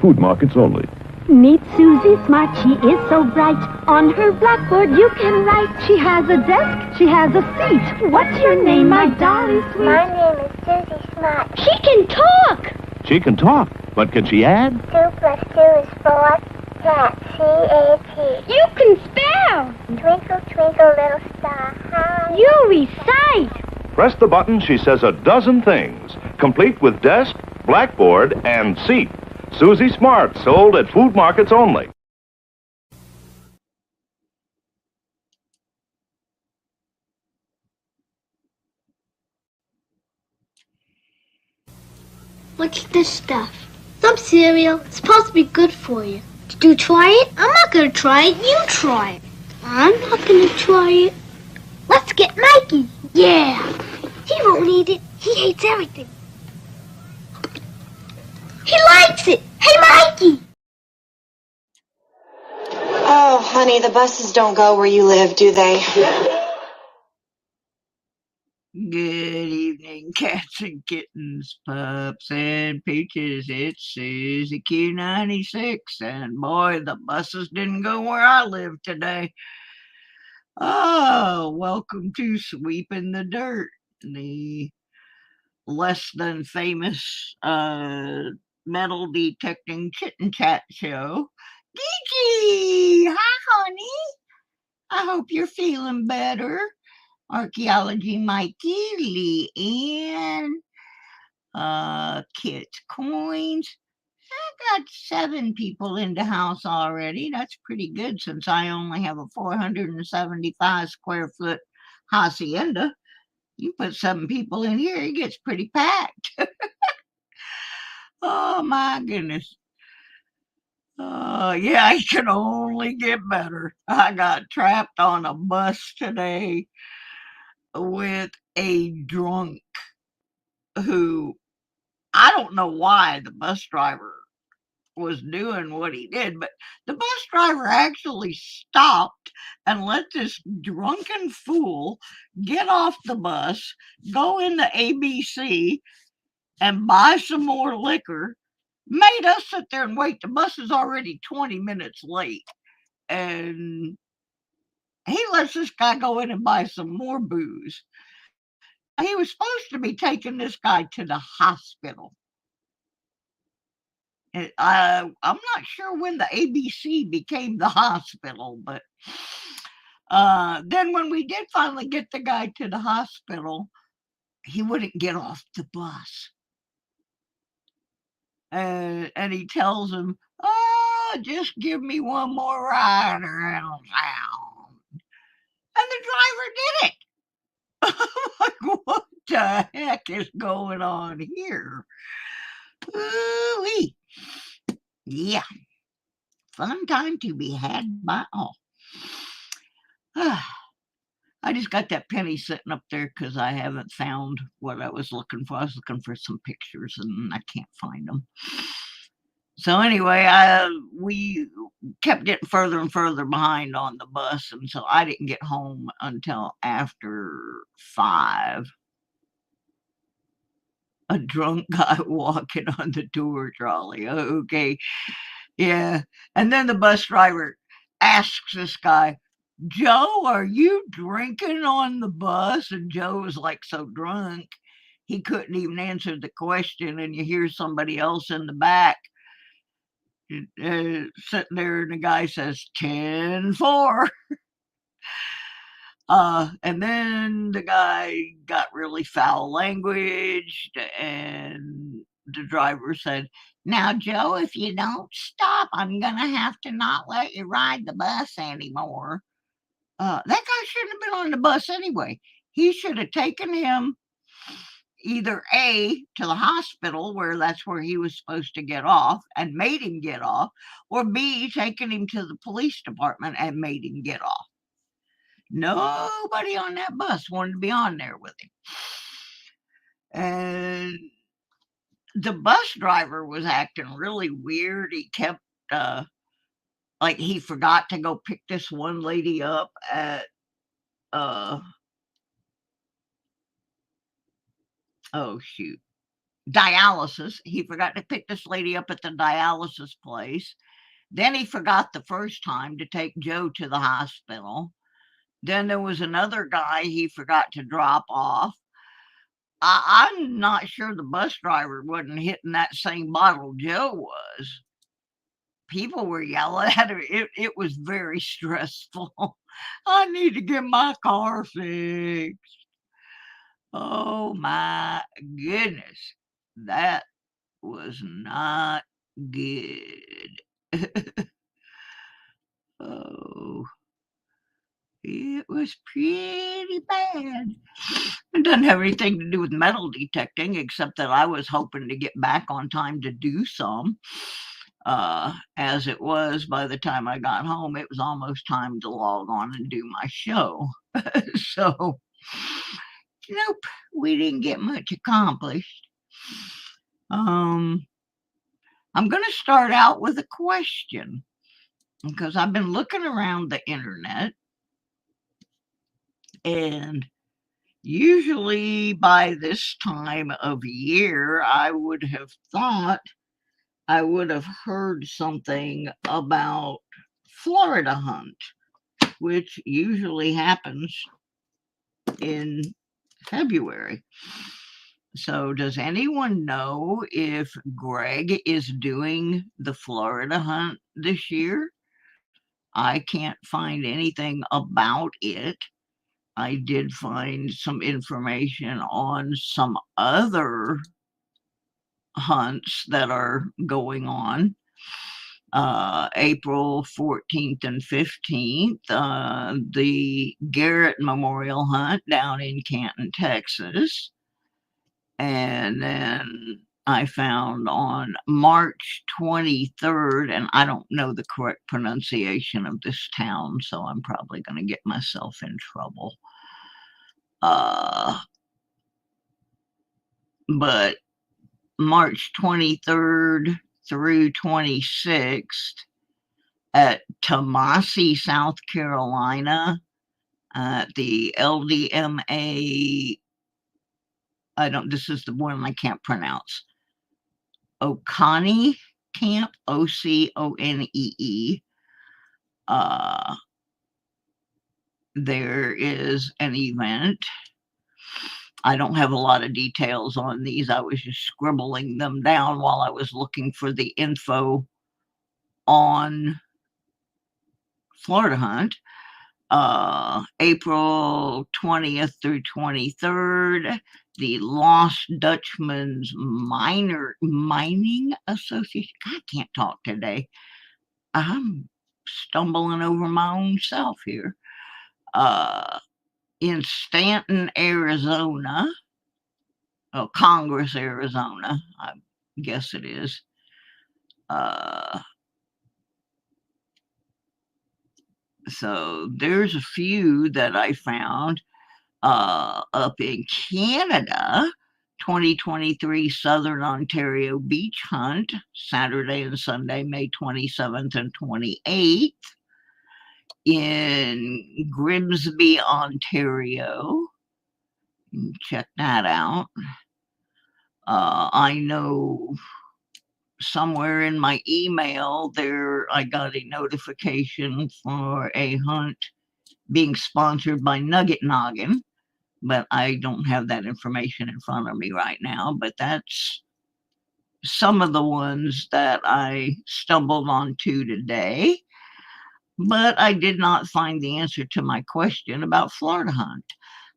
food markets only. Meet Susie Smart, she is so bright. On her blackboard you can write. She has a desk, she has a seat. What's your name, my darling sweet? My name is Susie Smart. She can talk! She can talk, but can she add? 2 plus 2 is 4. Cat, C-A-T. You can spell! Twinkle, twinkle, little star, how You recite! Press the button, she says a dozen things, complete with desk, blackboard, and seat. Susie Smart, sold at food markets only. What's this stuff? Some cereal. It's supposed to be good for you. Did you try it? I'm not gonna try it. You try it. I'm not gonna try it. Let's get Mikey. Yeah. He won't eat it. He hates everything. He likes it. Hey, Mikey. Oh, honey, the buses don't go where you live, do they? Good evening, cats and kittens, pups and peaches. It's Susie Q96, and boy, the buses didn't go where I live today. Oh, welcome to Sweepin' the Dirt, the less than famous metal detecting chit and chat show. Gigi, hi, honey. I hope you're feeling better. Archaeology Mikey, Lee Ann, Kit Coins. I got 7 people in the house already. That's pretty good since I only have a 475 square foot hacienda. You put 7 people in here, it gets pretty packed. Oh my goodness. Yeah, it can only get better. I got trapped on a bus today with a drunk who, I don't know why the bus driver was doing what he did, but the bus driver actually stopped and let this drunken fool get off the bus, go into ABC and buy some more liquor, made us sit there and wait. The bus is already 20 minutes late, and he lets this guy go in and buy some more booze. He was supposed to be taking this guy to the hospital. I'm not sure when the ABC became the hospital, but then when we did finally get the guy to the hospital, he wouldn't get off the bus. And he tells him, "Oh, just give me one more ride around town." And the driver did it. Like, what the heck is going on here? Ooh-wee. Yeah, fun time to be had by all. I just got that penny sitting up there because I haven't found what I was looking for. I was looking for some pictures and I can't find them. So anyway, we kept getting further and further behind on the bus, and so I didn't get home until after 5. A drunk guy walking on the tour trolley. Okay, yeah. And then the bus driver asks this guy, "Joe, are you drinking on the bus?" And Joe was like so drunk, he couldn't even answer the question. And you hear somebody else in the back sitting there, and the guy says 10-4. And then the guy got really foul language, and the driver said, "Now, Joe, if you don't stop, I'm going to have to not let you ride the bus anymore." That guy shouldn't have been on the bus anyway. He should have taken him either A, to the hospital, where that's where he was supposed to get off, and made him get off, or B, taken him to the police department and made him get off. Nobody on that bus wanted to be on there with him. And the bus driver was acting really weird. He kept, like, he forgot to go pick this one lady up at, oh shoot, dialysis. He forgot to pick this lady up at the dialysis place. Then he forgot the first time to take Joe to the hospital. Then there was another guy he forgot to drop off. I'm not sure the bus driver wasn't hitting that same bottle Joe was. People were yelling at him. It was very stressful. I need to get my car fixed. Oh my goodness. That was not good. Oh, it was pretty bad. It doesn't have anything to do with metal detecting, except that I was hoping to get back on time to do some. As it was, by the time I got home, it was almost time to log on and do my show. So, nope, we didn't get much accomplished. I'm going to start out with a question, because I've been looking around the internet, and usually by this time of year, I would have thought I would have heard something about Florida hunt, which usually happens in February. So does anyone know if Greg is doing the Florida hunt this year? I can't find anything about it. I did find some information on some other hunts that are going on. April 14th and 15th, the Garrett Memorial Hunt down in Canton, Texas. And then I found on March 23rd, and I don't know the correct pronunciation of this town, so I'm probably going to get myself in trouble. But March 23rd through 26th at Tomasi, South Carolina, at the LDMA, this is the one I can't pronounce, Oconee Camp, Oconee. There is an event. I don't have a lot of details on these. I was just scribbling them down while I was looking for the info on Florida Hunt. April 20th through 23rd, the Lost Dutchman's Mining Association. I can't talk today. I'm stumbling over my own self here. In Stanton, Arizona. Oh, Congress, Arizona, I guess it is. So there's a few that I found. Up in Canada, 2023 Southern Ontario Beach Hunt, Saturday and Sunday, May 27th and 28th. In Grimsby, Ontario. Check that out. I know somewhere in my email there I got a notification for a hunt being sponsored by Nugget Noggin, but I don't have that information in front of me right now. But that's some of the ones that I stumbled onto today. But I did not find the answer to my question about Florida Hunt.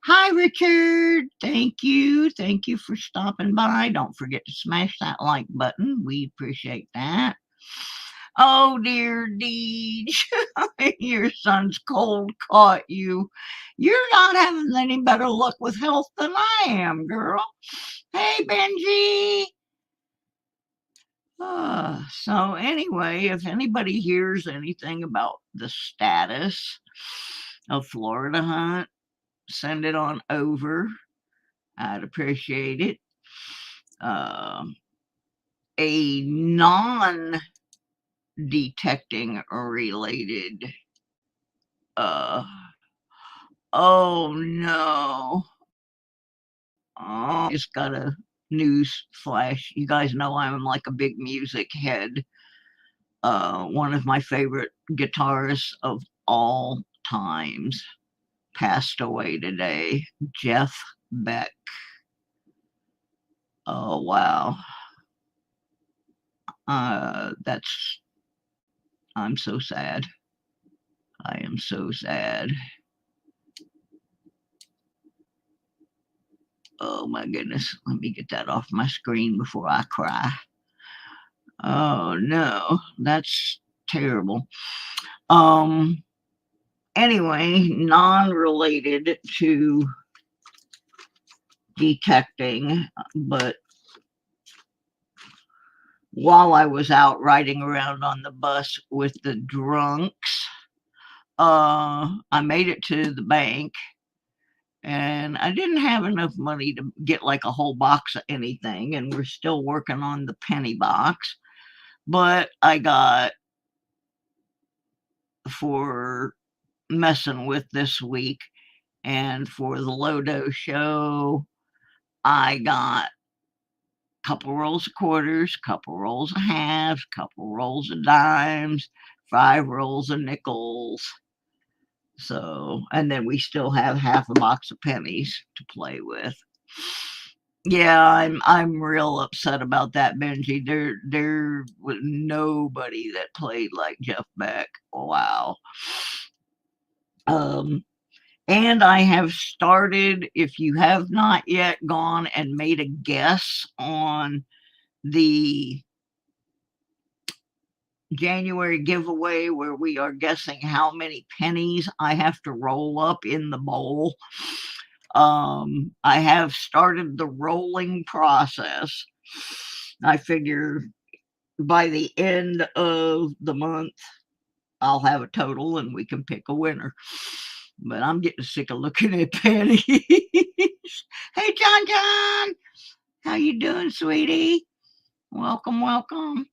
Hi, Richard. Thank you. Thank you for stopping by. Don't forget to smash that like button. We appreciate that. Oh, dear Deej, your son's cold caught you. You're not having any better luck with health than I am, girl. Hey, Benji. So anyway, if anybody hears anything about the status of Florida Hunt, send it on over. I'd appreciate it. A non-detecting related, oh no. Oh, I just gotta news flash. You guys know I'm like a big music head. One of my favorite guitarists of all times passed away today, Jeff Beck. Oh, wow. I'm so sad. I am so sad. Oh my goodness. Let me get that off my screen before I cry. Oh no, that's terrible. Anyway, non-related to detecting, but while I was out riding around on the bus with the drunks, I made it to the bank, and I didn't have enough money to get like a whole box of anything, and we're still working on the penny box. But I got, for messing with this week and for the Lodo show, I got a couple rolls of quarters, couple rolls of halves, couple rolls of dimes, 5 rolls of nickels. So, and then we still have half a box of pennies to play with. Yeah, I'm real upset about that, Benji. There was nobody that played like Jeff Beck. Wow. And I have started, if you have not yet gone and made a guess on the January giveaway where we are guessing how many pennies I have to roll up in the bowl. I have started the rolling process. I figure by the end of the month, I'll have a total and we can pick a winner. But I'm getting sick of looking at pennies. Hey, John, how you doing, sweetie? Welcome, welcome.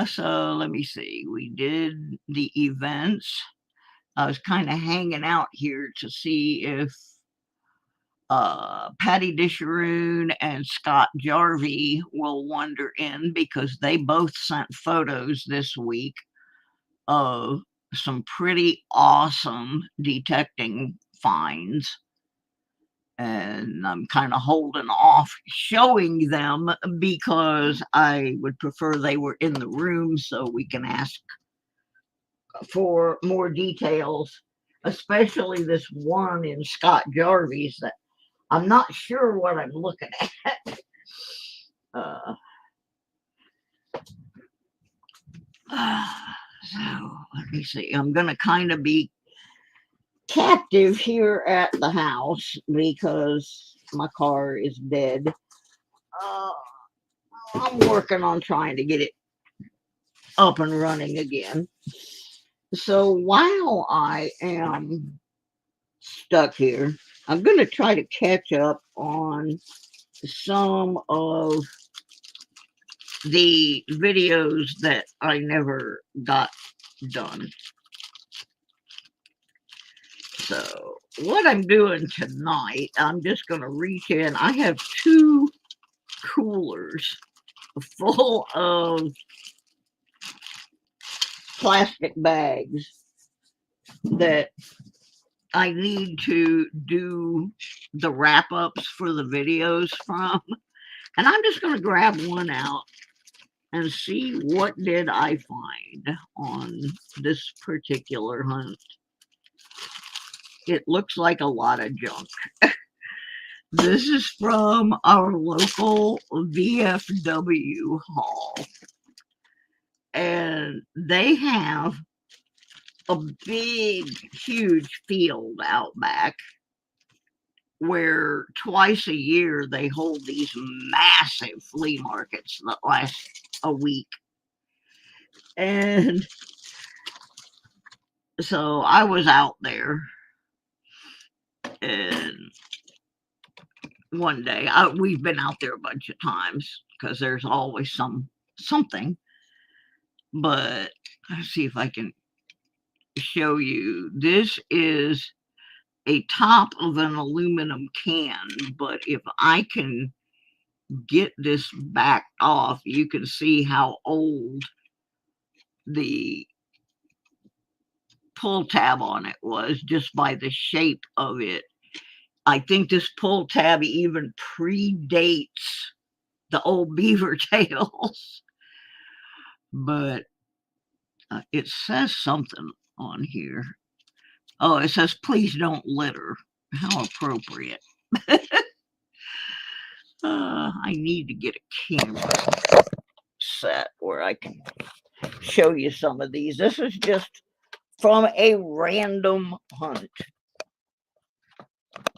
So let me see. We did the events. I was kind of hanging out here to see if Patty Disharoon and Scott Jarvie will wander in, because they both sent photos this week of some pretty awesome detecting finds. And I'm kind of holding off showing them because I would prefer they were in the room so we can ask for more details, especially this one in Scott Jarvie's that I'm not sure what I'm looking at. So let me see. I'm going to kind of be captive here at the house because my car is dead. I'm working on trying to get it up and running again. So while I am stuck here, I'm going to try to catch up on some of the videos that I never got done. So what I'm doing tonight, I'm just going to reach in. I have 2 coolers full of plastic bags that I need to do the wrap-ups for the videos from. And I'm just going to grab one out and see what did I find on this particular hunt. It looks like a lot of junk. This is from our local VFW hall. And they have a big, huge field out back where twice a year they hold these massive flea markets that last a week. And so I was out there, and one day, we've been out there a bunch of times because there's always something. But let's see if I can show you. This is a top of an aluminum can, but if I can get this backed off, you can see how old the pull tab on it was just by the shape of it. I think this pull tab even predates the old beaver tails, but it says something on here. Oh, it says, please don't litter. How appropriate. I need to get a camera set where I can show you some of these. This is just from a random hunt.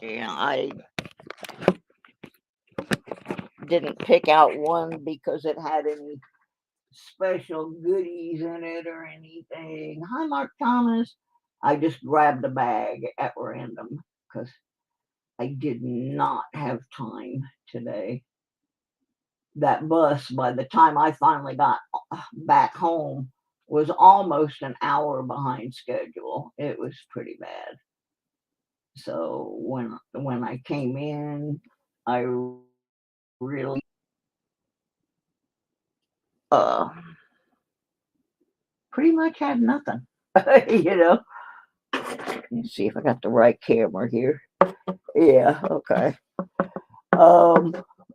Yeah, I didn't pick out one because it had any special goodies in it or anything. Hi, Mark Thomas. I just grabbed a bag at random because I did not have time today. That bus, by the time I finally got back home, was almost an hour behind schedule. It was pretty bad. So when I came in, I really uh pretty much had nothing. you know. Let's see if I got the right camera here. Yeah, okay.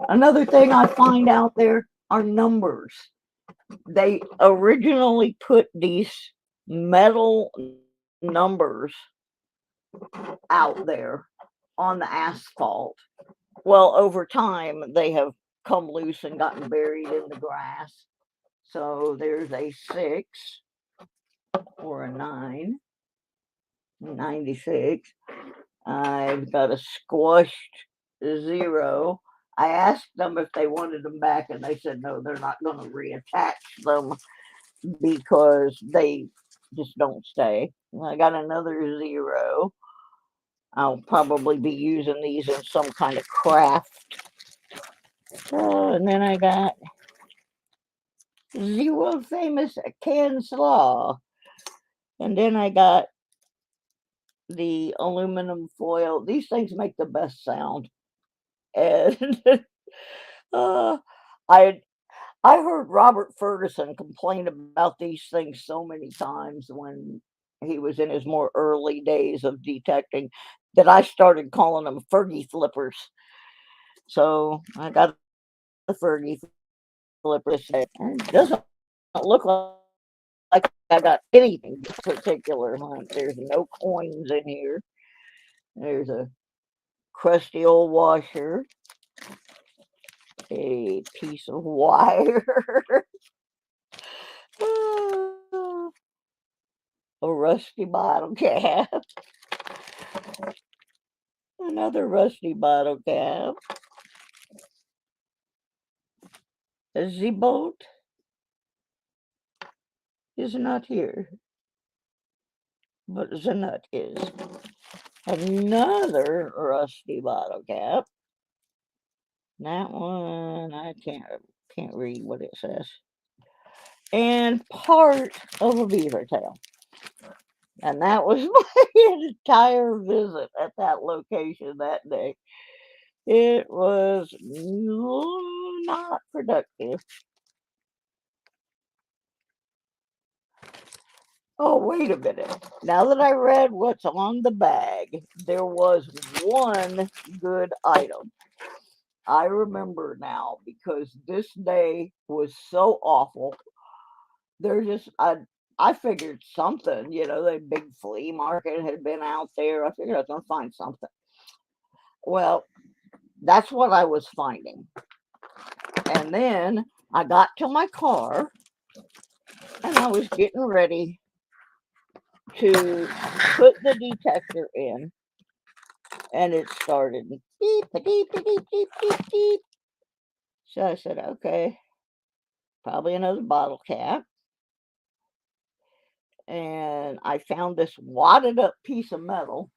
Another thing I find out there are numbers. They originally put these metal numbers out there on the asphalt. Well, over time, they have come loose and gotten buried in the grass. So there's a 6 or a 9, 96. I've got a squashed 0. I asked them if they wanted them back, and they said no, they're not going to reattach them because they just don't stay. I got another 0. I'll probably be using these in some kind of craft. And then I got 0 famous can slaw. And then I got the aluminum foil. These things make the best sound. And I heard Robert Ferguson complain about these things so many times when he was in his more early days of detecting that I started calling them Fergie flippers. So I got the Fergie flippers. And it doesn't look like I got anything particular hunt. There's no coins in here. There's a crusty old washer, a piece of wire, a rusty bottle cap, another rusty bottle cap, a Z-bolt is not here, but the nut is. Another rusty bottle cap. That one I can't read what it says. And part of a beaver tail. And that was my entire visit at that location that day. It was not productive. Oh, wait a minute. Now that I read what's on the bag, there was one good item. I remember now because this day was so awful. I figured something, the big flea market had been out there. I figured I was going to find something. Well, that's what I was finding. And then I got to my car and I was getting ready to put the detector in, and it started beep, beep, beep, beep, beep, beep, beep. So I said, okay, probably another bottle cap. And I found this wadded up piece of metal.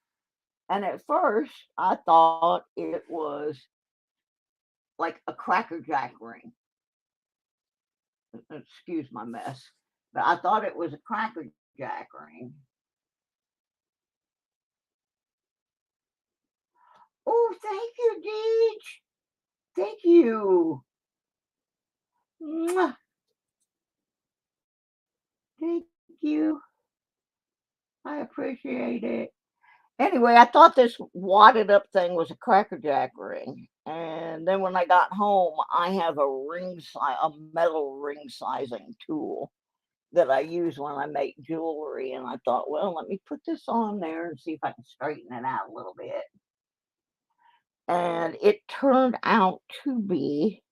And at first, I thought it was like a Cracker Jack ring. Excuse my mess. But I thought it was a Cracker Jack ring. Oh, thank you, Deej. Thank you. Mwah. Thank you. I appreciate it. Anyway, I thought this wadded up thing was a Cracker Jack ring. And then when I got home, I have a metal ring sizing tool that I use when I make jewelry. And I thought, well, let me put this on there and see if I can straighten it out a little bit. And it turned out to be,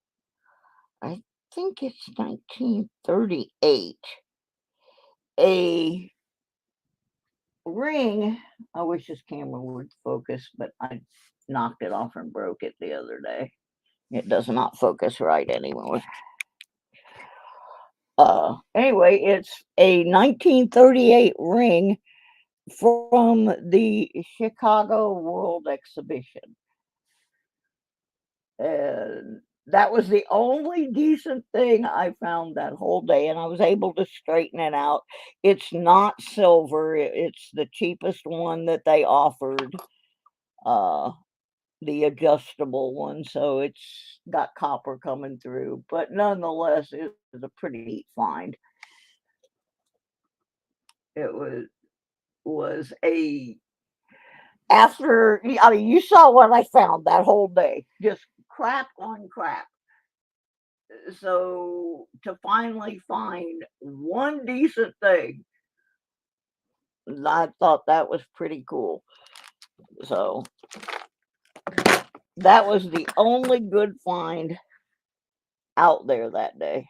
I think it's 1938, a ring. I wish this camera would focus, but I knocked it off and broke it the other day. It does not focus right anymore. Anyway, it's a 1938 ring from the Chicago World Exhibition. And that was the only decent thing I found that whole day, and I was able to straighten it out. It's not silver, it's the cheapest one that they offered, the adjustable one, so it's got copper coming through, but nonetheless, it was a pretty neat find. It was a after I mean, you saw what I found that whole day, just crap on crap. So to finally find one decent thing, I thought that was pretty cool. So that was the only good find out there that day.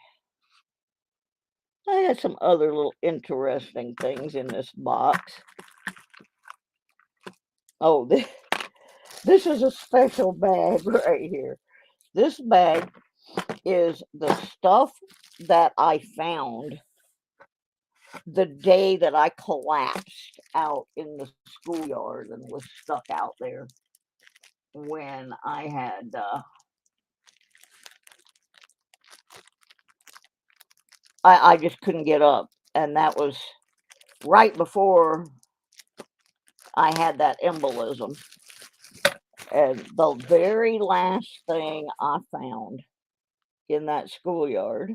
I had some other little interesting things in this box. Oh, this is a special bag right here. This bag is the stuff that I found the day that I collapsed out in the schoolyard and was stuck out there when I had I just couldn't get up, and that was right before I had that embolism. And the very last thing I found in that schoolyard,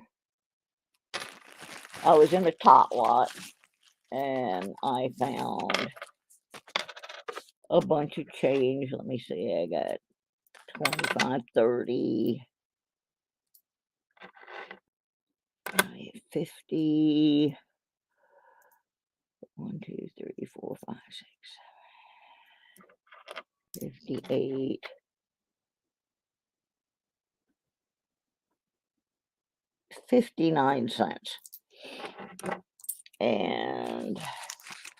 I was in a tot lot, and I found a bunch of change. Let me see, I got 25, 30, 50, 1, 2, 3, 4, 5, 6, 7, 58, 59 cents. And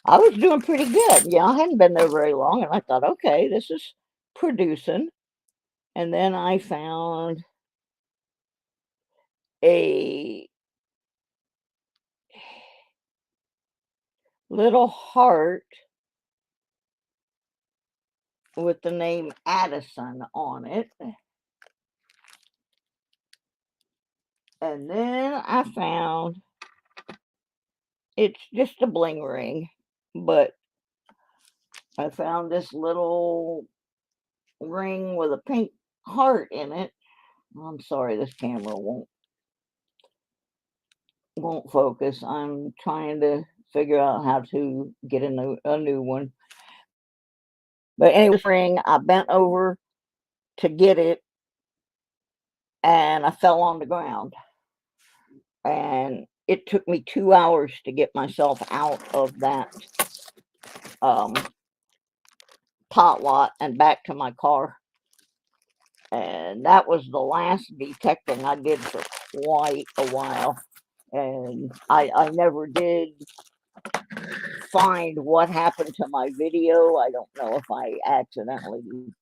I was doing pretty good. Yeah, I hadn't been there very long, and I thought, okay, this is producing. And then I found a little heart with the name Addison on it. And then I found, it's just a bling ring, but I found this little ring with a pink heart in it. I'm sorry, this camera won't focus. I'm trying to figure out how to get a new one. But anyway, this ring, I bent over to get it, and I fell on the ground. And it took me 2 hours to get myself out of that tot lot and back to my car. And that was the last detecting I did for quite a while. And I never did find what happened to my video. I don't know if I accidentally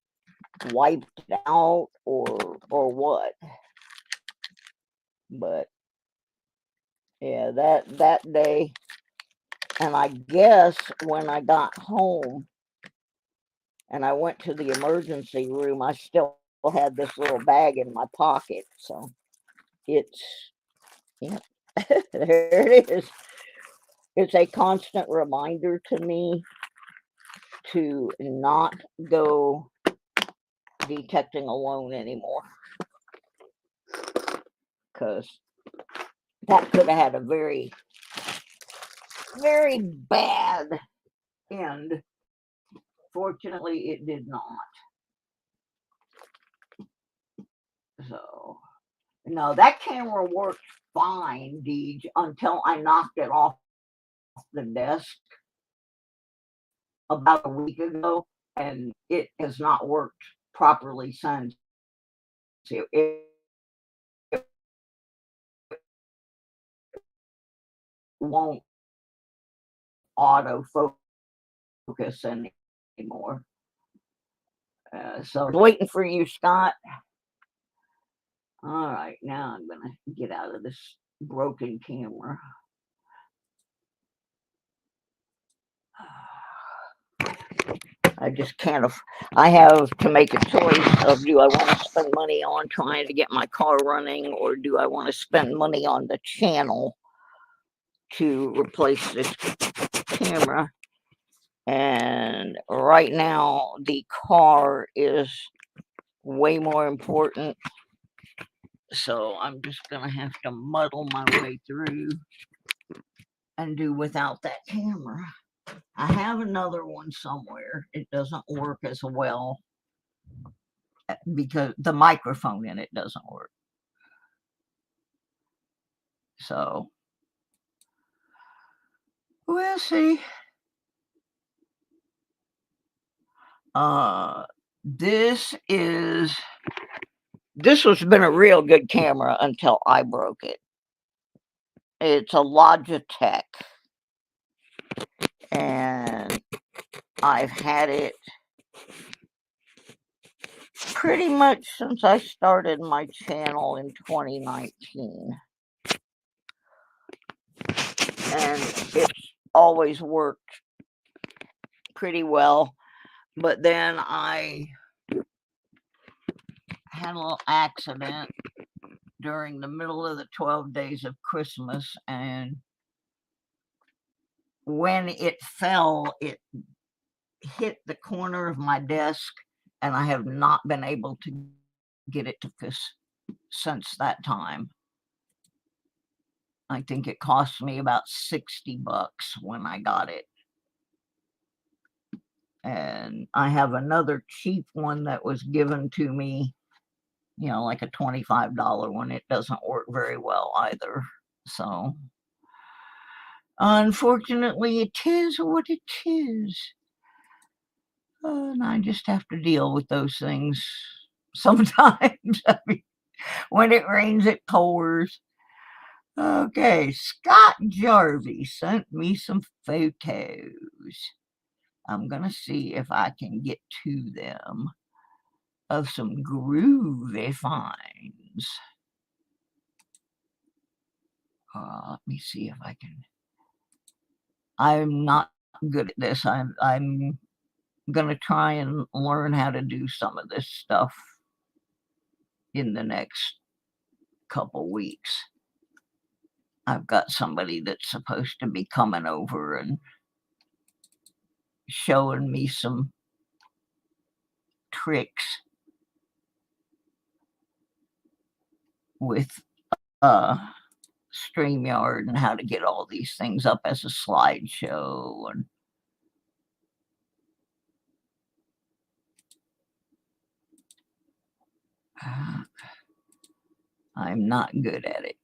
wiped it out or what. But yeah, that day, and I guess when I got home and I went to the emergency room, I still had this little bag in my pocket. So it's, yeah, there it is. It's a constant reminder to me to not go detecting alone anymore. because that could have had a very, very bad end. Fortunately, it did not. So, no, that camera worked fine, Deej, until I knocked it off the desk about a week ago, and it has not worked properly since. It won't autofocus anymore. So waiting for you, Scott. All right, now I'm gonna get out of this broken camera. I just can't. I have to make a choice of, do I want to spend money on trying to get my car running, or do I want to spend money on the channel to replace this camera? And right now, the car is way more important. So I'm just gonna have to muddle my way through and do without that camera. I have another one somewhere. It doesn't work as well because the microphone in it doesn't work. So we'll see. This has been a real good camera until I broke it. It's a Logitech, and I've had it pretty much since I started my channel in 2019. And it's always worked pretty well. But then I had a little accident during the middle of the 12 days of Christmas, and when it fell, it hit the corner of my desk, and I have not been able to get it to fix since that time. I think it cost me about $60 when I got it. And I have another cheap one that was given to me, you know, like a $25 one. It doesn't work very well either. So unfortunately, it is what it is. And I just have to deal with those things sometimes. I mean, when it rains, it pours. Okay, Scott Jarvie sent me some photos. I'm going to see if I can get to them of some groovy finds. Let me see if I can. I'm not good at this. I'm going to try and learn how to do some of this stuff in the next couple weeks. I've got somebody that's supposed to be coming over and showing me some tricks with StreamYard and how to get all these things up as a slideshow. And I'm not good at it.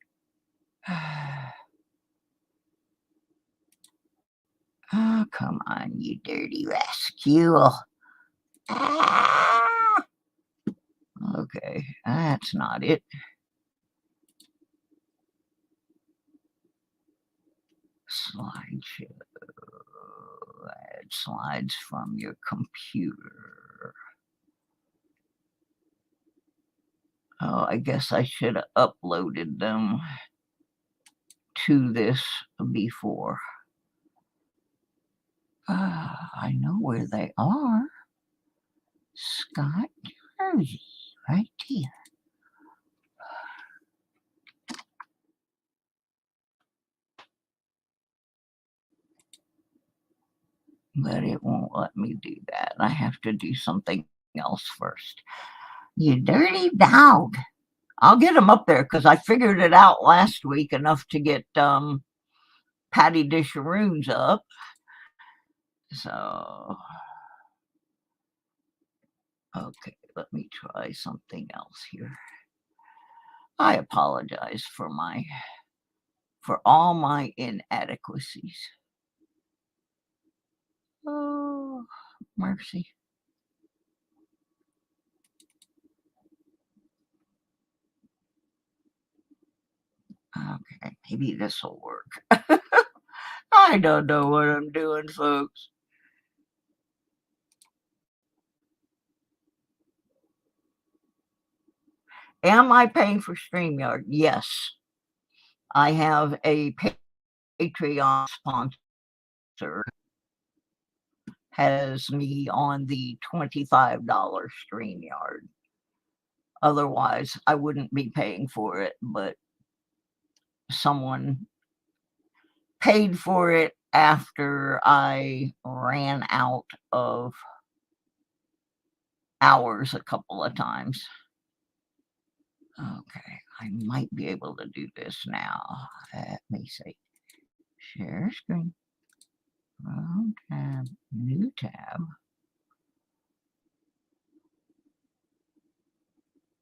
Oh, come on, you dirty rascal. Ah! Okay, that's not it. Slideshow. Add slides from your computer. Oh, I guess I should have uploaded them to this before. I know where they are. Scott Jersey, right here. But it won't let me do that. I have to do something else first. You dirty dog. I'll get them up there because I figured it out last week enough to get Patty Disharoons up. So, okay, let me try something else here. I apologize for all my inadequacies. Oh, mercy. Okay, maybe this will work. I don't know what I'm doing, folks. Am I paying for StreamYard? Yes. I have a Patreon sponsor. Has me on the $25 StreamYard. Otherwise, I wouldn't be paying for it, but someone paid for it after I ran out of hours a couple of times. Okay, I might be able to do this now. Let me see. Share screen. Wrong tab. New tab.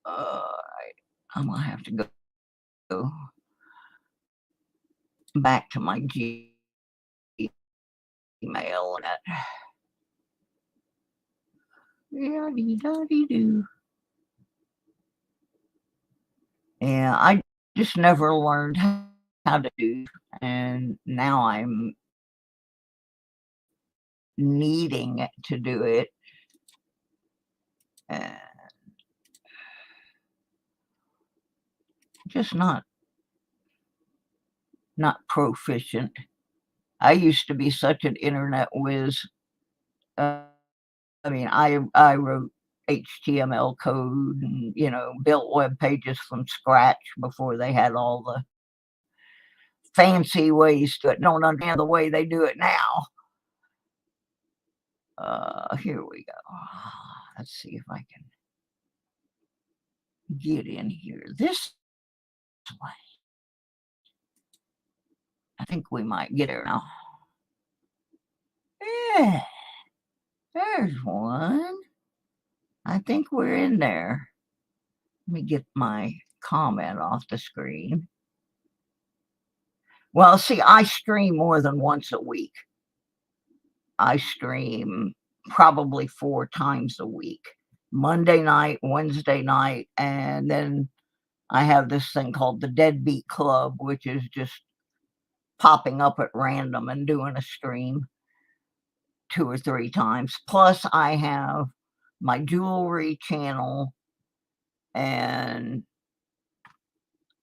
Alright, I'm gonna have to go back to my Gmail and that. Yaddy-doddy-doo. Yeah, I just never learned how to do, and now I'm needing to do it. And just not proficient. I used to be such an internet whiz. I mean, I wrote HTML code and, built web pages from scratch before they had all the fancy ways to it. Don't understand the way they do it now. Here we go. Let's see if I can get in here this way. I think we might get there now. Yeah, there's one. I think we're in there. Let me get my comment off the screen. Well, see, I stream more than once a week. I stream probably 4 times a week. Monday night, Wednesday night, and then I have this thing called the Deadbeat Club, which is just popping up at random and doing a stream 2 or 3 times. Plus, I have my jewelry channel and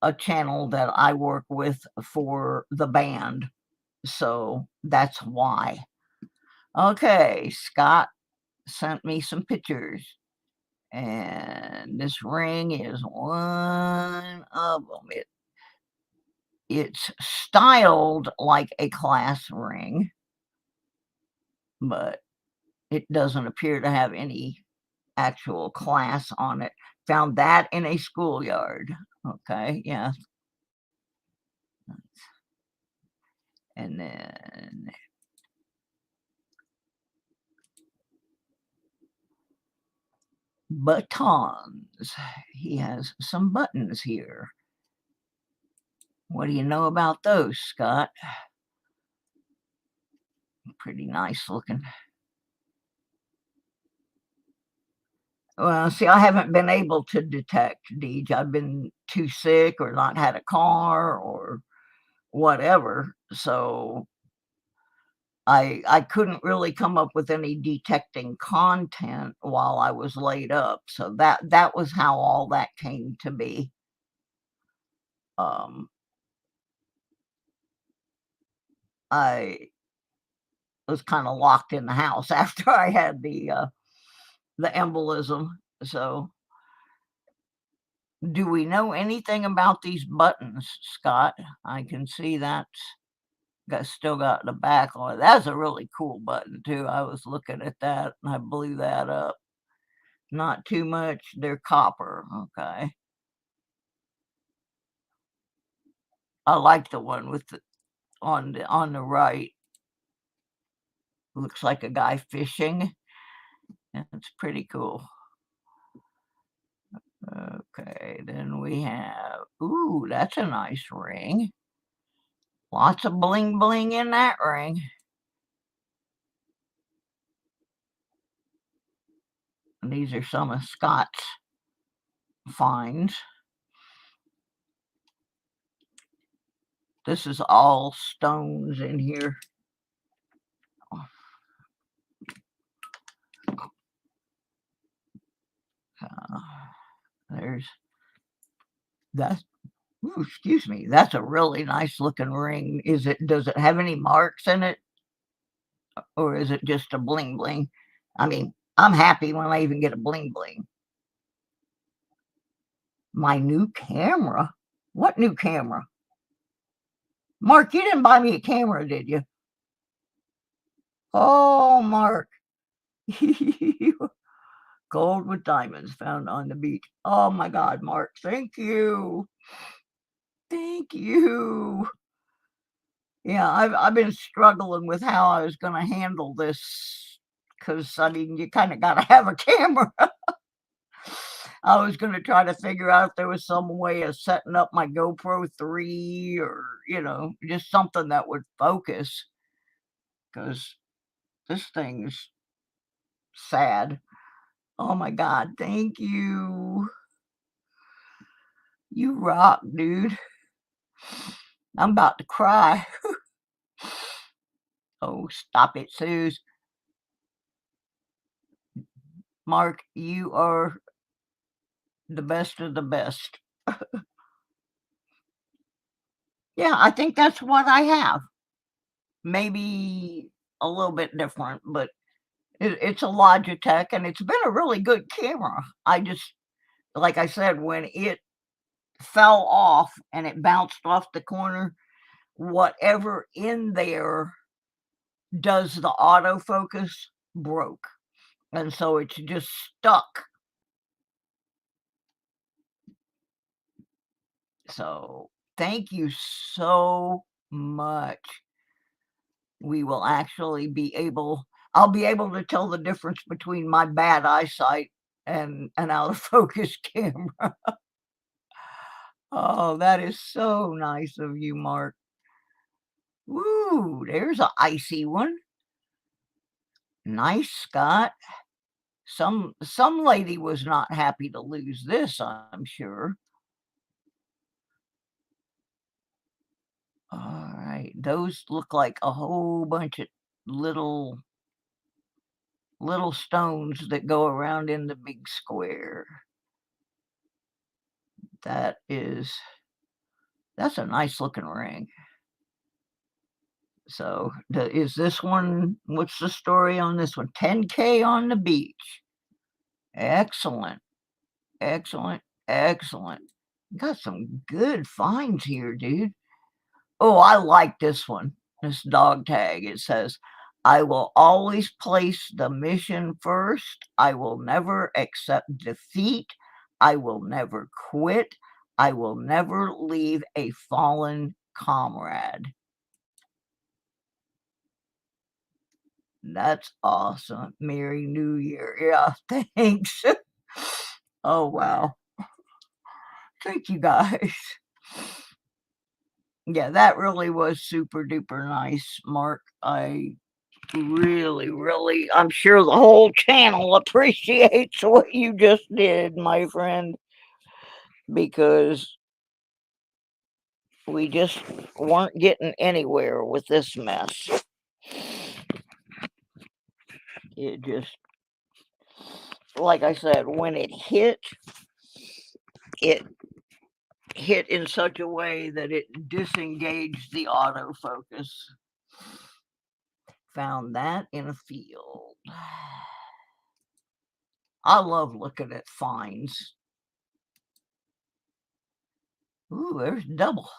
a channel that I work with for the band. So that's why. Okay, Scott sent me some pictures. And this ring is one of them. It's styled like a class ring, but it doesn't appear to have any actual class on it. Found that in a schoolyard. Okay, yeah. And then buttons. He has some buttons here. What do you know about those, Scott? Pretty nice looking. Well, see, I haven't been able to detect, Deej. I've been too sick or not had a car or whatever. So I couldn't really come up with any detecting content while I was laid up. So that was how all that came to be. I was kind of locked in the house after I had the embolism. So do we know anything about these buttons, Scott? I can see that's still got the back on it. That's a really cool button too. I was looking at that and I blew that up. Not too much. They're copper. Okay. I like the one with the on the right. Looks like a guy fishing. That's pretty cool. Okay, then we have, ooh, that's a nice ring. Lots of bling bling in that ring. And these are some of Scott's finds. This is all stones in here. There's that's ooh, excuse me, that's a really nice looking ring. Does it have any marks in it? Or is it just a bling bling? I mean, I'm happy when I even get a bling bling. My new camera? What new camera? Mark, you didn't buy me a camera, did you? Oh, Mark. Gold with diamonds found on the beach. Oh my God, Mark, thank you. Thank you. Yeah, I've been struggling with how I was going to handle this because, I mean, you kind of got to have a camera. I was going to try to figure out if there was some way of setting up my GoPro 3 or, just something that would focus because this thing's sad. Oh my God, thank you. You rock, dude. I'm about to cry. Oh, stop it, Suze. Mark, you are the best of the best. Yeah, I think that's what I have. Maybe a little bit different, but it's a Logitech, and it's been a really good camera. Like I said, when it fell off and it bounced off the corner, whatever in there does the autofocus broke. And so it's just stuck. So thank you so much. We will actually I'll be able to tell the difference between my bad eyesight and an out of focus camera. Oh, that is so nice of you, Mark. Woo, there's an icy one. Nice, Scott. Some lady was not happy to lose this, I'm sure. All right, those look like a whole bunch of little stones that go around in the big square. That's a nice looking ring. So is this one, what's the story on this one? 10K on the beach. Excellent. Excellent. Excellent. Got some good finds here, dude. Oh, I like this one. This dog tag. It says, I will always place the mission first. I will never accept defeat. I will never quit. I will never leave a fallen comrade. That's awesome. Merry New Year. Yeah, thanks. Oh, wow. Thank you guys. Yeah, that really was super duper nice, Mark. I really, I'm sure the whole channel appreciates what you just did, my friend, because we just weren't getting anywhere with this mess. It just, like I said, when it hit in such a way that it disengaged the autofocus. Found that in a field. I love looking at finds. Ooh, there's double.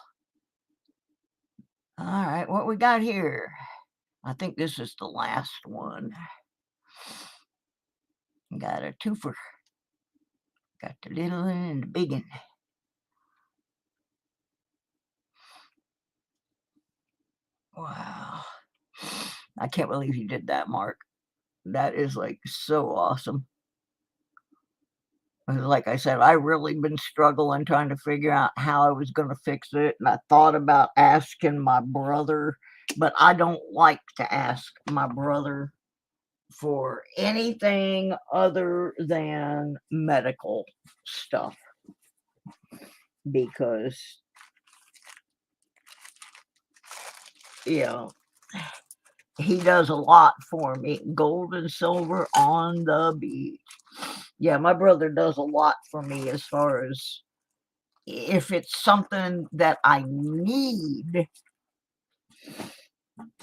All right, what we got here? I think this is the last one. Got a twofer. Got the little one and the big one. Wow. I can't believe you did that, Mark. That is like so awesome. Like I said, I really been struggling trying to figure out how I was going to fix it. And I thought about asking my brother, but I don't like to ask my brother for anything other than medical stuff because, you know, he does a lot for me. Gold and silver on the beach. Yeah, my brother does a lot for me as far as if it's something that I need,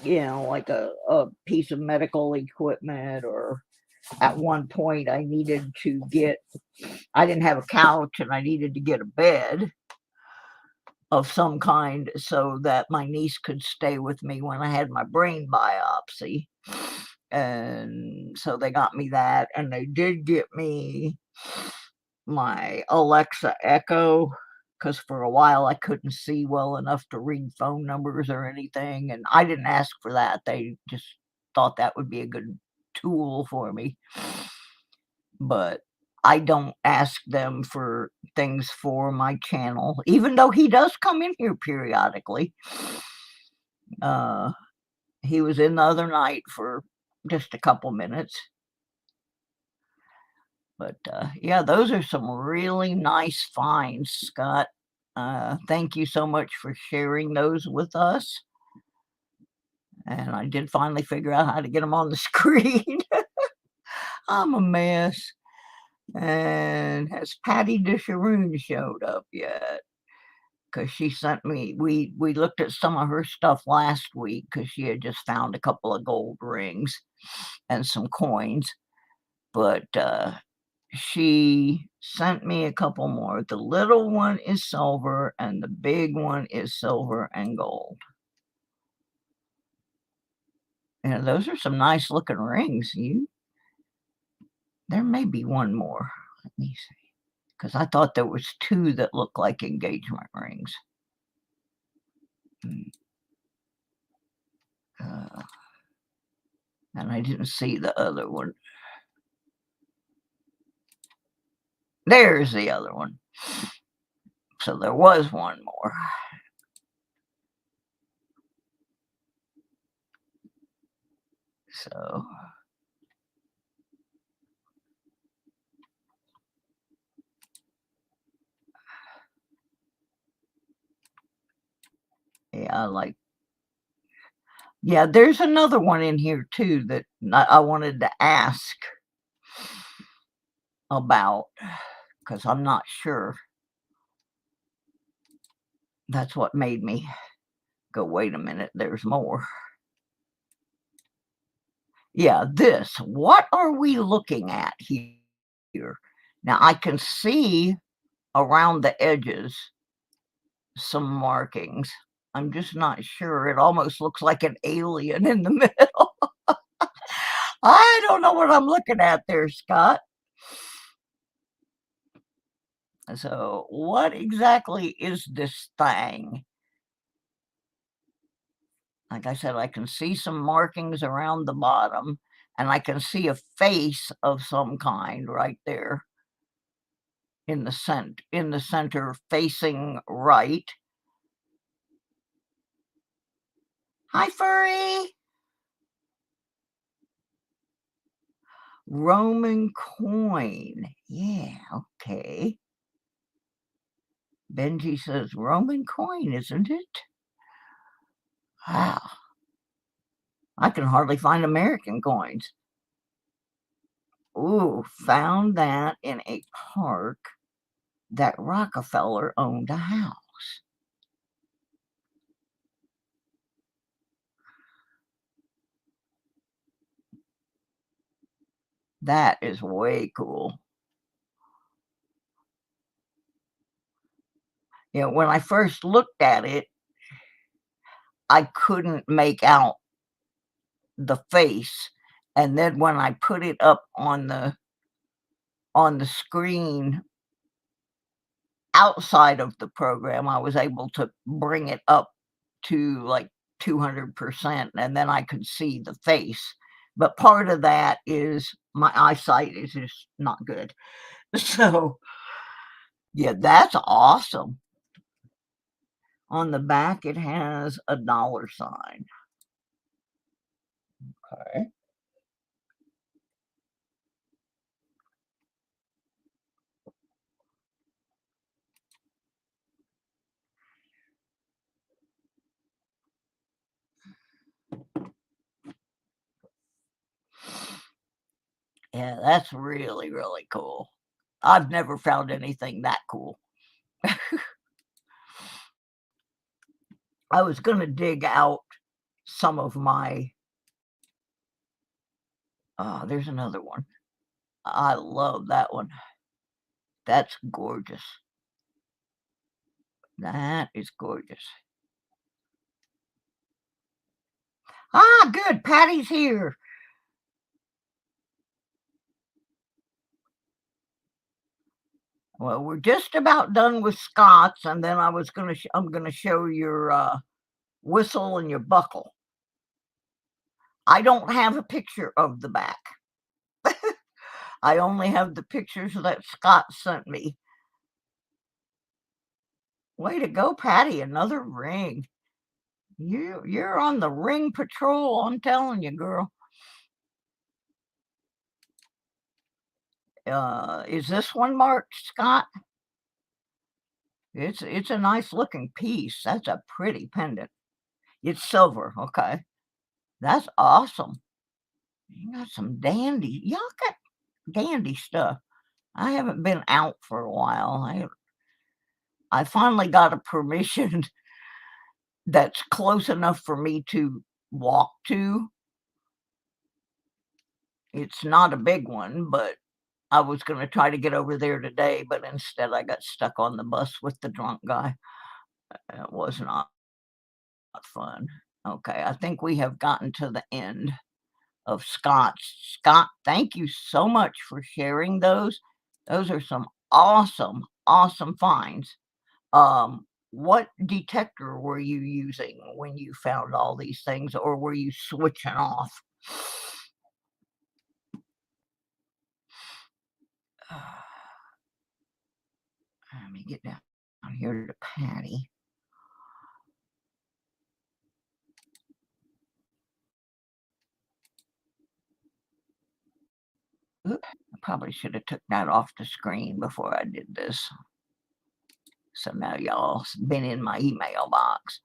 like a piece of medical equipment, or at one point I didn't have a couch and I needed to get a bed of some kind so that my niece could stay with me when I had my brain biopsy. And so they got me that, and they did get me my Alexa Echo, because for a while I couldn't see well enough to read phone numbers or anything, and I didn't ask for that. They just thought that would be a good tool for me. But I don't ask them for things for my channel, even though he does come in here periodically. He was in the other night for just a couple minutes. But yeah, those are some really nice finds, Scott. Thank you so much for sharing those with us. And I did finally figure out how to get them on the screen. I'm a mess. And has Patty DeSharoon showed up yet? Because she sent me, we looked at some of her stuff last week because she had just found a couple of gold rings and some coins. But she sent me a couple more. The little one is silver and the big one is silver and gold. And those are some nice looking rings. There may be one more. Let me see. Because I thought there was two that looked like engagement rings. And I didn't see the other one. There's the other one. So there was one more. So yeah, there's another one in here too that I wanted to ask about because I'm not sure. That's what made me go, wait a minute, there's more. Yeah, what are we looking at here? Now I can see around the edges some markings. I'm just not sure. It almost looks like an alien in the middle. I don't know what I'm looking at there, Scott. So what exactly is this thing? Like I said, I can see some markings around the bottom, and I can see a face of some kind right there in the center facing right. Hi, furry. Roman coin. Yeah, okay. Benji says Roman coin, isn't it? Wow. I can hardly find American coins. Ooh, found that in a park that Rockefeller owned a house. That is way cool. When I first looked at it, I couldn't make out the face. And then when I put it up on the screen outside of the program, I was able to bring it up to like 200%, and then I could see the face. But part of that is my eyesight is just not good. So, yeah, that's awesome. On the back, it has a dollar sign. Okay. Yeah, that's really, really cool. I've never found anything that cool. I was going to dig out some of my, there's another one. I love that one. That's gorgeous. That is gorgeous. Ah, good. Patty's here. Well, we're just about done with Scott's, and then I'm gonna show your whistle and your buckle. I don't have a picture of the back. I only have the pictures that Scott sent me. Way to go, Patty! Another ring. You're on the ring patrol. I'm telling you, girl. Is this one marked, Scott? It's a nice looking piece. That's a pretty pendant. It's silver. Okay, that's awesome. You got some dandy. Y'all got dandy stuff. I haven't been out for a while. I finally got a permission that's close enough for me to walk to. It's not a big one, but I was going to try to get over there today, but instead I got stuck on the bus with the drunk guy. It was not fun. Okay, I think we have gotten to the end of Scott's. Scott, thank you so much for sharing those. Those are some awesome, awesome finds. What detector were you using when you found all these things, or were you switching off? Let me get down here to Patty. Oops, I probably should have took that off the screen before I did this. So now y'all been in my email box.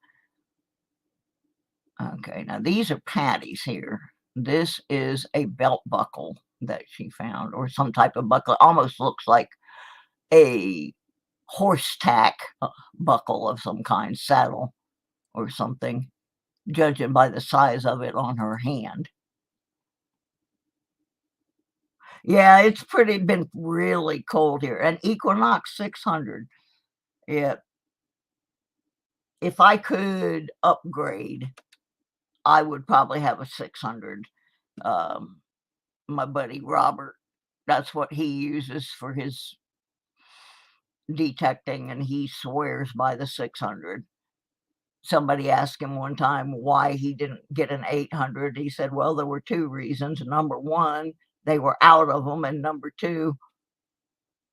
Okay, now these are Patty's here. This is a belt buckle that she found, or some type of buckle. Almost looks like a horse tack buckle of some kind, saddle or something, judging by the size of it on her hand. Yeah, it's been really cold here. And Equinox 600. Yeah. If I could upgrade, I would probably have a 600. My buddy Robert, that's what he uses for his detecting, and he swears by the 600. Somebody asked him one time why he didn't get an 800. He said, well, there were two reasons. Number one, they were out of them, and number two,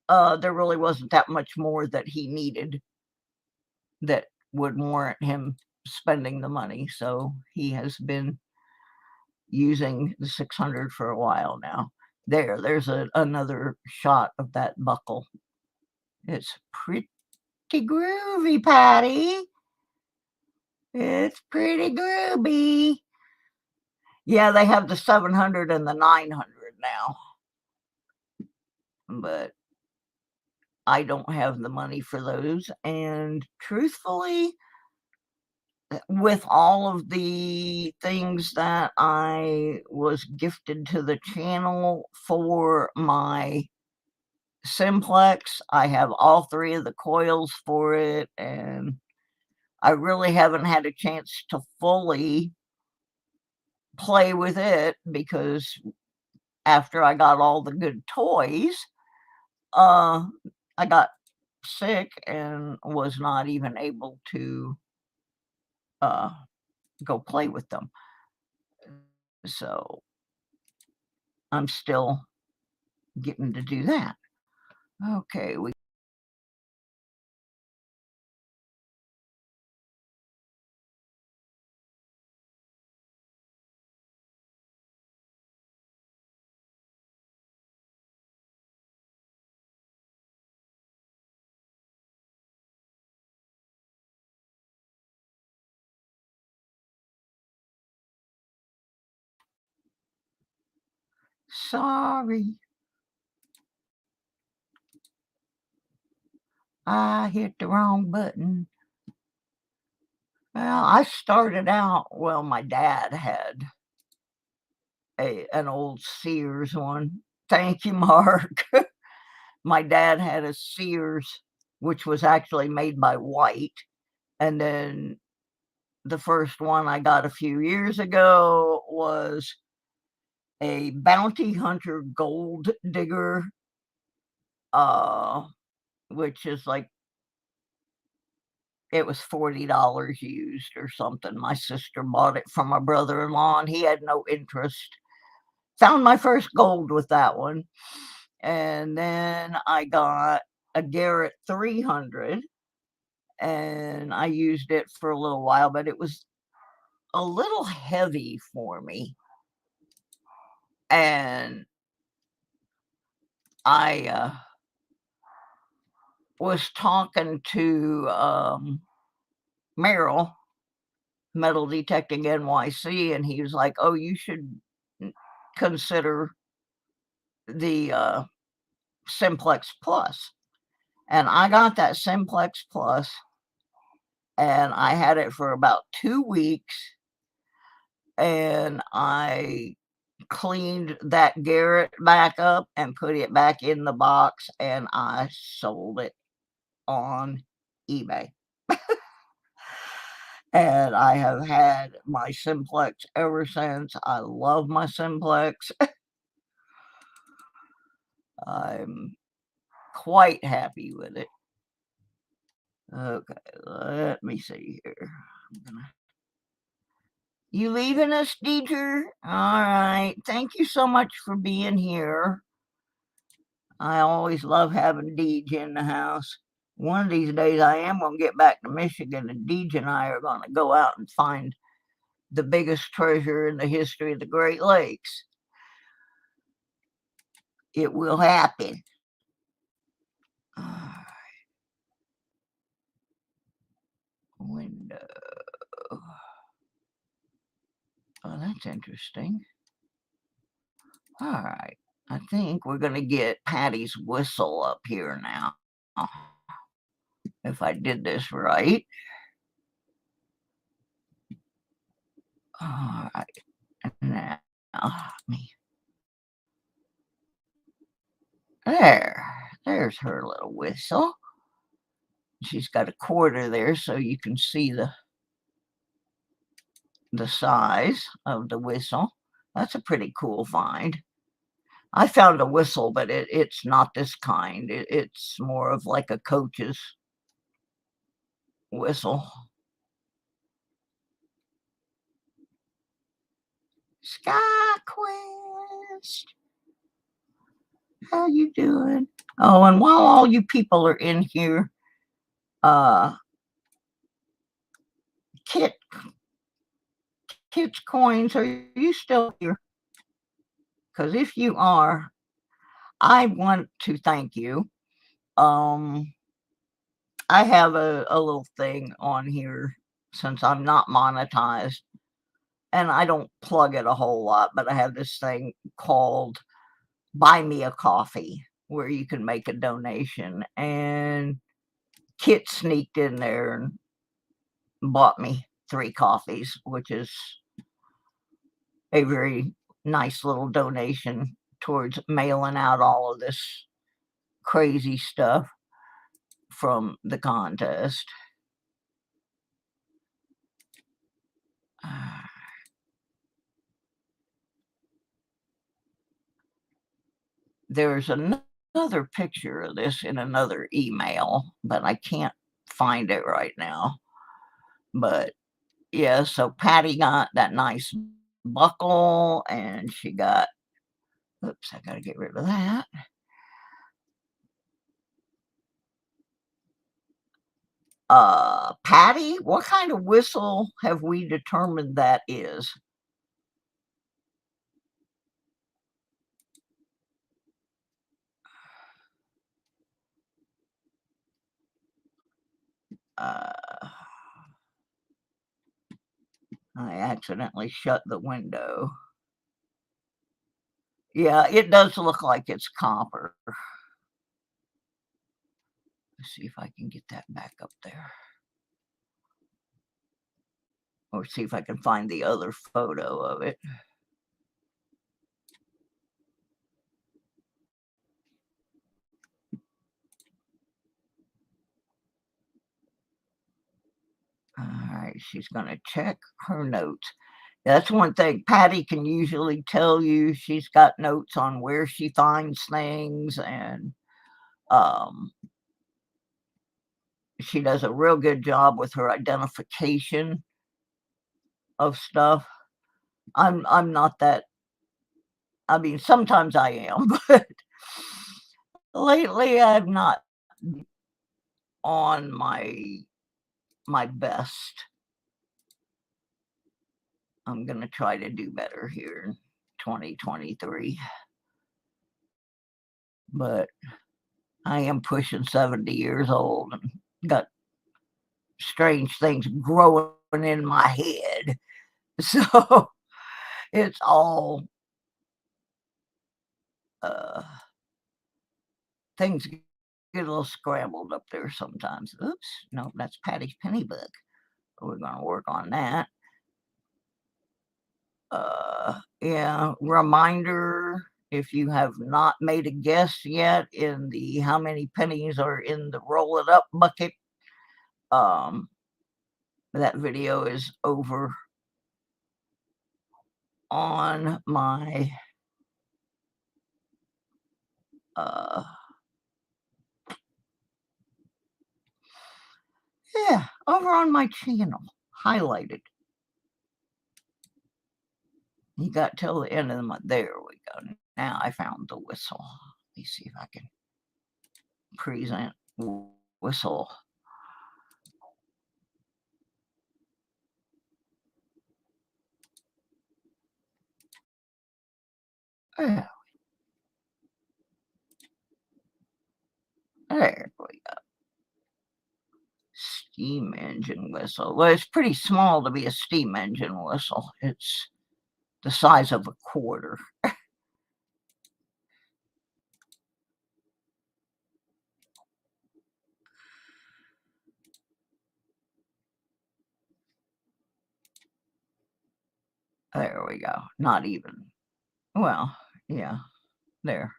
there really wasn't that much more that he needed that would warrant him spending the money. So he has been using the 600 for a while now. There's another shot of that buckle. It's pretty groovy, Patty. It's pretty groovy. Yeah, they have the 700 and the 900 now. But I don't have the money for those. And truthfully, with all of the things that I was gifted to the channel for my Simplex, I have all three of the coils for it, and I really haven't had a chance to fully play with it because after I got all the good toys, I got sick and was not even able to go play with them. So I'm still getting to do that. Okay, we sorry. I hit the wrong button. Well, I started out, well, my dad had an old Sears one. Thank you, Mark. My dad had a Sears, which was actually made by White. And then the first one I got a few years ago was a bounty hunter gold digger, uh, which is like, it was $40 used or something. My sister bought it from my brother-in-law, and he had no interest. Found my first gold with that one. And then I got a Garrett 300, and I used it for a little while, but it was a little heavy for me. And I was talking to Merrill, Metal Detecting NYC, and he was like, oh, you should consider the Simplex Plus. And I got that Simplex Plus, and I had it for about 2 weeks, and I cleaned that Garrett back up and put it back in the box, and I sold it on eBay. And I have had my Simplex ever since. I love my Simplex. I'm quite happy with it. Okay, let me see here. You leaving us, Deidre? All right. Thank you so much for being here. I always love having Deej in the house. One of these days I am going to get back to Michigan, and Deej and I are going to go out and find the biggest treasure in the history of the Great Lakes. It will happen. Window. Oh, that's interesting. All right. I think we're going to get Patty's whistle up here now. If I did this right. All right. Now, me. There's her little whistle. She's got a quarter there, so you can see the size of the whistle. That's a pretty cool find. I found a whistle, but it's not this kind. It's more of like a coach's whistle. Sky Quest, how you doing? Oh, and while all you people are in here, Kit's Coins, are you still here? Because if you are, I want to thank you. I have a little thing on here since I'm not monetized, and I don't plug it a whole lot, but I have this thing called Buy Me a Coffee, where you can make a donation. And Kit sneaked in there and bought me 3 coffees, which is a very nice little donation towards mailing out all of this crazy stuff from the contest. There's another picture of this in another email, but I can't find it right now. But Yeah, so Patty got that nice buckle, and she got, oops, I gotta get rid of that. Patty, what kind of whistle have we determined that is? Uh, I accidentally shut the window. Yeah, it does look like it's copper. Let's see if I can get that back up there. Or see if I can find the other photo of it. All right, she's going to check her notes. That's one thing Patty can usually tell you. She's got notes on where she finds things, and she does a real good job with her identification of stuff. I'm not that. I mean, sometimes I am, but lately I'm not on my best. I'm gonna try to do better here in 2023. But I am pushing 70 years old and got strange things growing in my head. So it's all things get a little scrambled up there sometimes. Oops, no, that's Patty's penny book. We're gonna work on that. Yeah, reminder, if you have not made a guess yet in the how many pennies are in the roll it up bucket, that video is over on my yeah, over on my channel, highlighted. You got till the end of the month. There we go. Now I found the whistle. Let me see if I can present whistle. There we go. Steam engine whistle. Well, it's pretty small to be a steam engine whistle. It's the size of a quarter. There we go. Not even. Well, yeah, there.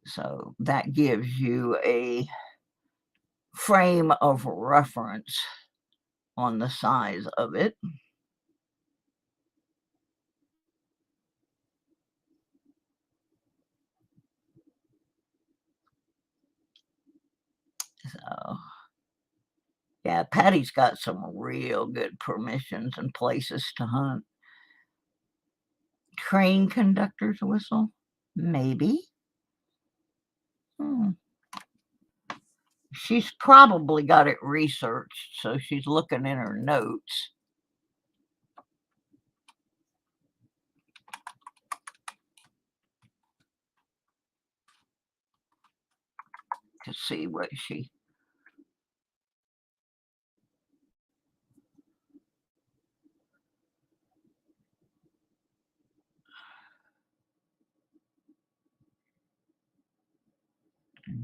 So that gives you a frame of reference on the size of it. So, yeah, Patty's got some real good permissions and places to hunt. Train conductor's whistle? Maybe. She's probably got it researched, so she's looking in her notes. To see what she.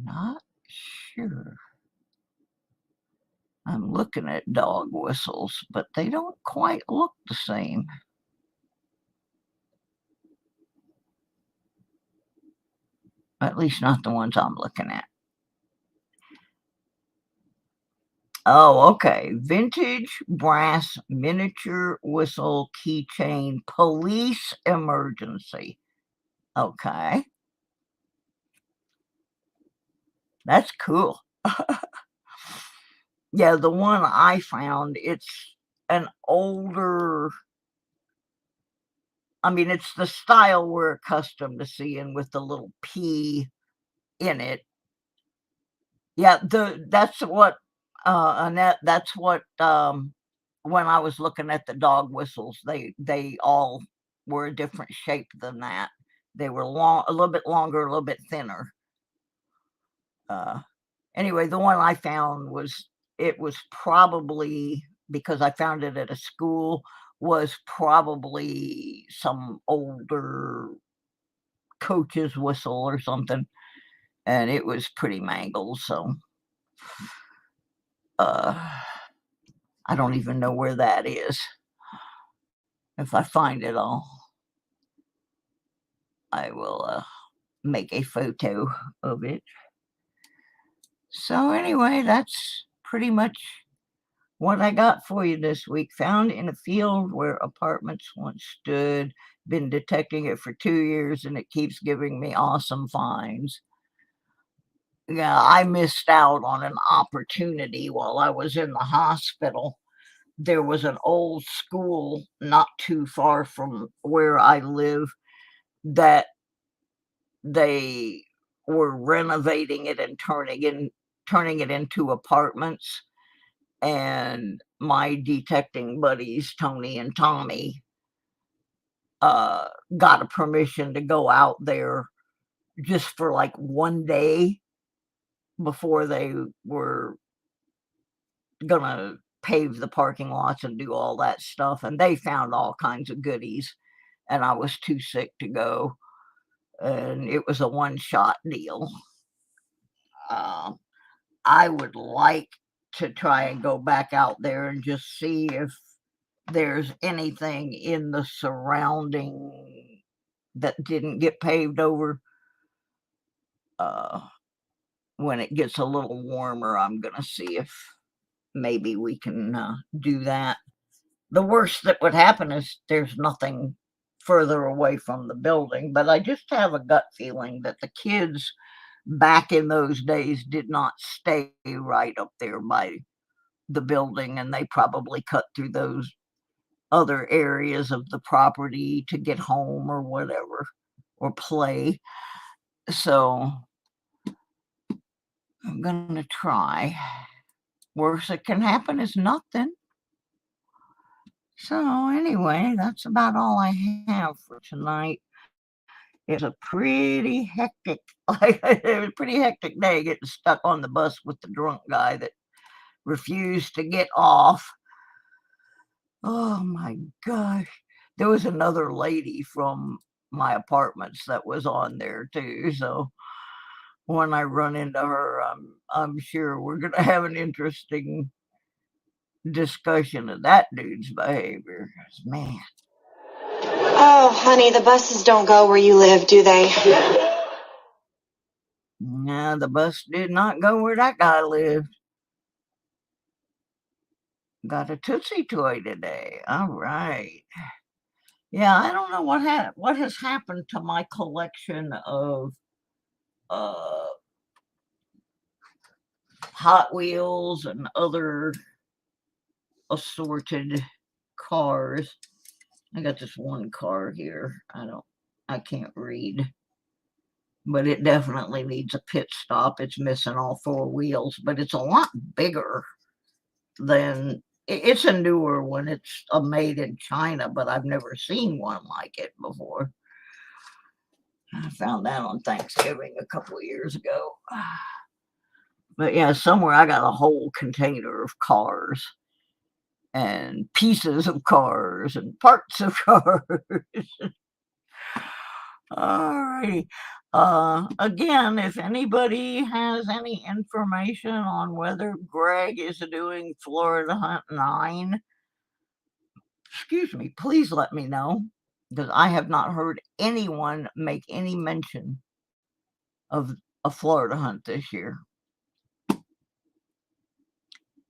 Not sure. I'm looking at dog whistles, but they don't quite look the same. At least not the ones I'm looking at. Oh, okay. Vintage brass miniature whistle keychain police emergency. Okay. That's cool. Yeah, the one I found, it's an older, I mean, it's the style we're accustomed to seeing with the little P in it. Yeah, that's what, Annette, that's what, when I was looking at the dog whistles, they all were a different shape than that. They were long, a little bit longer, a little bit thinner. Anyway, the one I found was, it was probably, because I found it at a school, was probably some older coach's whistle or something, and it was pretty mangled. So I don't even know where that is. If I find it, I will make a photo of it. So anyway, that's pretty much what I got for you this week. Found in a field where apartments once stood. Been detecting it for 2 years, and it keeps giving me awesome finds. Yeah, I missed out on an opportunity while I was in the hospital. There was an old school not too far from where I live that they were renovating it and turning it into apartments. And my detecting buddies, Tony and Tommy, got a permission to go out there just for like 1 day before they were gonna pave the parking lots and do all that stuff. And they found all kinds of goodies, and I was too sick to go. And it was a one-shot deal. I would like to try and go back out there and just see if there's anything in the surrounding that didn't get paved over. When it gets a little warmer, I'm gonna see if maybe we can do that. The worst that would happen is there's nothing further away from the building, but I just have a gut feeling that the kids back in those days did not stay right up there by the building, and they probably cut through those other areas of the property to get home or whatever, or play. So I'm gonna try. Worst that can happen is nothing. So anyway, that's about all I have for tonight. It was a pretty hectic, it was a pretty hectic day getting stuck on the bus with the drunk guy that refused to get off. Oh my gosh. There was another lady from my apartments that was on there too. So when I run into her, I'm sure we're gonna have an interesting discussion of that dude's behavior. Man. Oh, honey, the buses don't go where you live, do they? Nah, the bus did not go where that guy lived. Got a Tootsie toy today. All right. Yeah, I don't know what has happened to my collection of uh Hot Wheels and other assorted cars. I got this one car here. I can't read, but it definitely needs a pit stop. It's missing all 4 wheels, but it's a lot bigger than, it's a newer one. It's a made in China, but I've never seen one like it before. I found that on Thanksgiving a couple of years ago. But yeah, somewhere I got a whole container of cars and pieces of cars and parts of cars. All righty. Again, if anybody has any information on whether Greg is doing Florida Hunt 9, excuse me, please let me know, because I have not heard anyone make any mention of a Florida Hunt this year.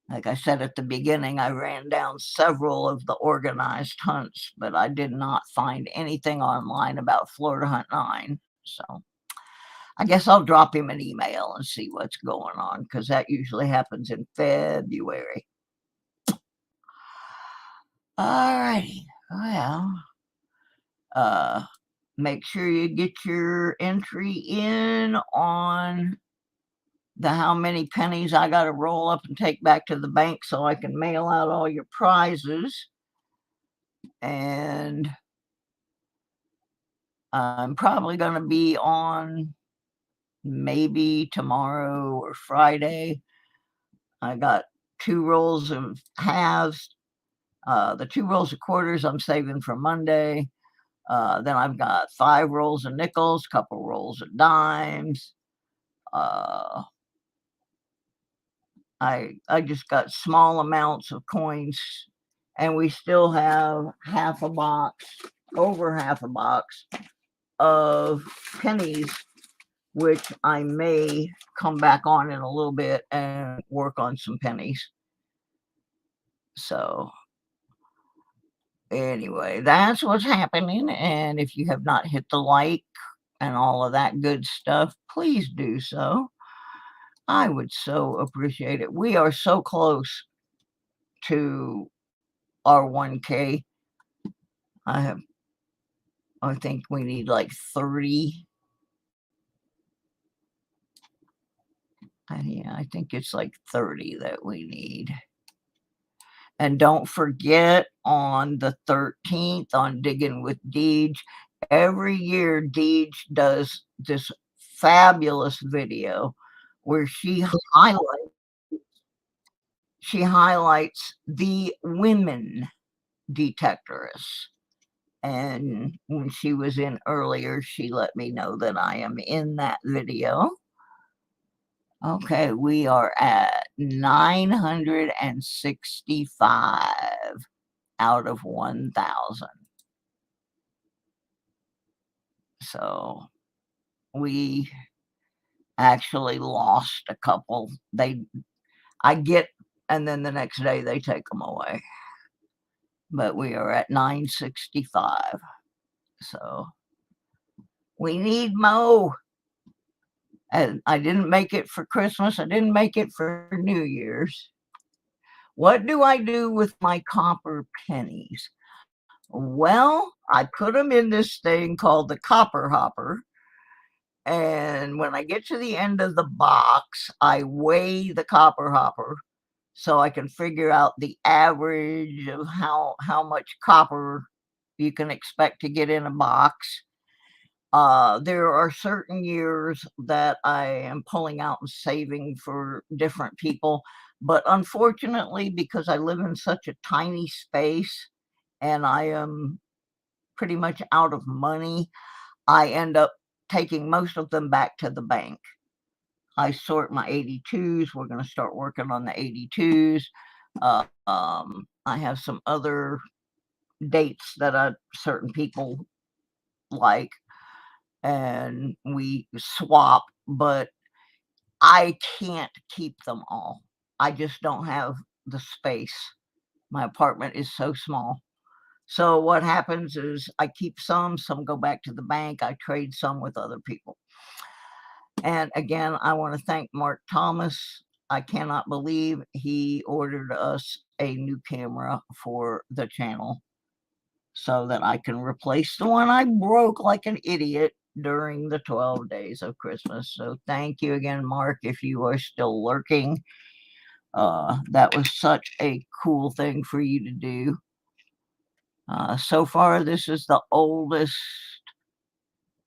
Like I said at the beginning, I ran down several of the organized hunts, but I did not find anything online about Florida Hunt 9. So I guess I'll drop him an email and see what's going on, because that usually happens in February. All righty. Well, make sure you get your entry in on the how many pennies I got to roll up and take back to the bank so I can mail out all your prizes. And I'm probably going to be on maybe tomorrow or Friday. I got 2 rolls of halves. The 2 rolls of quarters I'm saving for Monday. Then I've got 5 rolls of nickels, couple rolls of dimes. I just got small amounts of coins, and we still have over half a box of pennies, which I may come back on in a little bit and work on some pennies. So anyway, that's what's happening. And if you have not hit the like and all of that good stuff, please do so. I would so appreciate it. We are so close to our 1K. I think we need like 30. Yeah, I think it's like 30 that we need. And don't forget, on the 13th, on Digging with Deej, every year Deej does this fabulous video where she highlights the women detectorists. And when she was in earlier, she let me know that I am in that video. Okay, we are at 965 out of 1,000. So we actually lost a couple. I get, and then the next day they take them away. But we are at 965. So we need Mo. And I didn't make it for Christmas. I didn't make it for New Year's. What do I do with my copper pennies? Well, I put them in this thing called the copper hopper. And when I get to the end of the box, I weigh the copper hopper so I can figure out the average of how much copper you can expect to get in a box. There are certain years that I am pulling out and saving for different people. But unfortunately, because I live in such a tiny space and I am pretty much out of money, I end up taking most of them back to the bank. I sort my 82s. We're going to start working on the 82s. I have some other dates that certain people like, and we swap, but I can't keep them all. I just don't have the space. My apartment is so small. So what happens is I keep some go back to the bank. I trade some with other people. And again, I want to thank Mark Thomas. I cannot believe he ordered us a new camera for the channel so that I can replace the one I broke like an idiot during the 12 days of Christmas. So thank you again, Mark, if you are still lurking. That was such a cool thing for you to do. So far, this is the oldest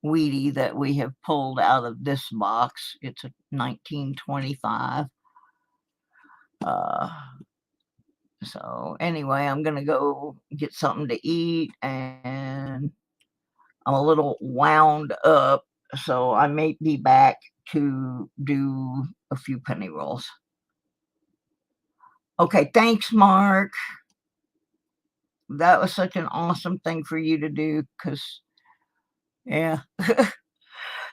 Wheatie that we have pulled out of this box. It's a 1925. So anyway, I'm going to go get something to eat, and I'm a little wound up, so I may be back to do a few penny rolls. Okay, thanks, Mark. That was such an awesome thing for you to do, because, yeah,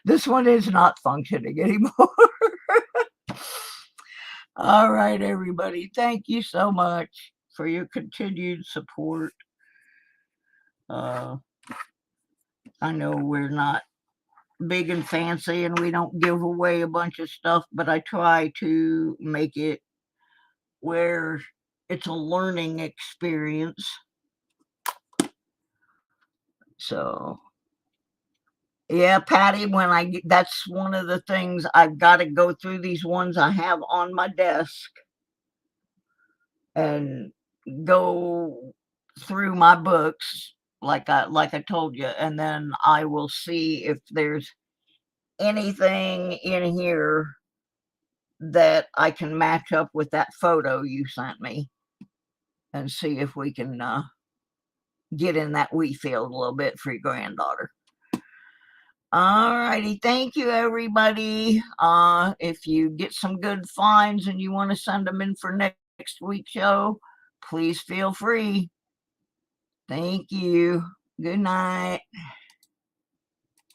this one is not functioning anymore. All right, everybody. Thank you so much for your continued support. I know we're not big and fancy, and we don't give away a bunch of stuff, but I try to make it where it's a learning experience. So yeah, Patty, that's one of the things, I've got to go through these ones I have on my desk and go through my books like I told you, and then I will see if there's anything in here that I can match up with that photo you sent me, and see if we can get in that wheat field a little bit for your granddaughter. All righty, thank you, everybody. If you get some good finds and you want to send them in for next week's show, please feel free. Thank you. Good night.